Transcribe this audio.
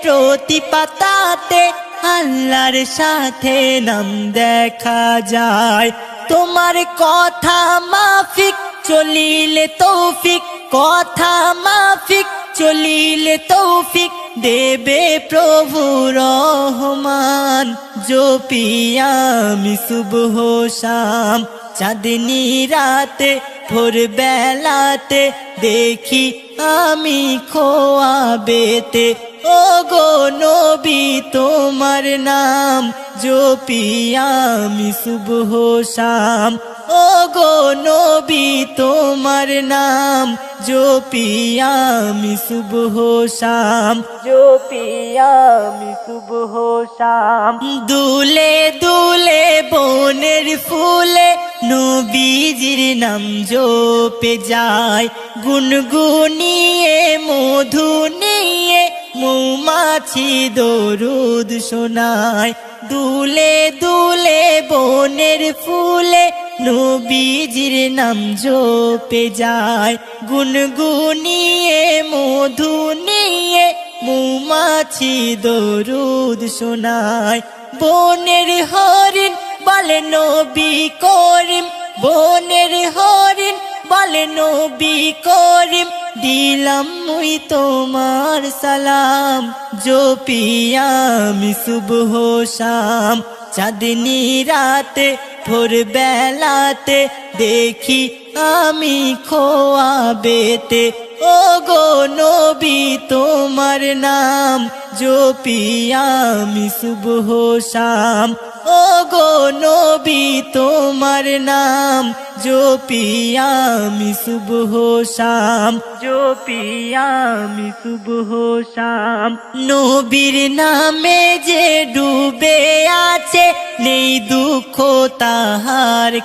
প্রতি পাতাতে আল্লাহর সাথে নাম দেখা যায়। তোমার কথা মাফিক চলিলে তৌফিক, কথা মাফিক চলিলে তৌফিক দেবে প্রভু রহমান। জপি আমি সুবহ শাম, চাঁদনি রাতে ভোর বেলাতে দেখি আমি খোয়াবেতে। ও গো নবী তোমার নাম জপি আমি সুবহ শাম। ও গো নবী তোমার নাম জপি আমি সুবহ শাম, জপি আমি সুবহ শাম। দুলে দুলে বনের ফুলে নবীজির নাম জপে যায়। গুনগুনিয়ে মধু নিয়ে মৌমাছি দরুদ শোনায়। দুলে দুলে বনের ফুলে নবীজির নাম জপে যায়। গুনগুনিয়ে মধু নিয়ে মৌমাছি দরুদ শোনায়। বনের হরিণ বলে নবী করিম, বনের হরিণ বলে নবী করিম দিলাম মুই তোমার সালাম। জপি আমি সুবহ শাম, চাঁদনি রাতে ভোর বেলাতে দেখি আমি খোয়াবেতে। ও গো নবী তোমার নাম জপি আমি সুবহ শাম। ও গো নবী তোমার নাম জপি আমি সুবহ শাম, জপি আমি সুবহ শাম। নবীর নামে যে ডুবে আছে নেই দুঃখ তাহার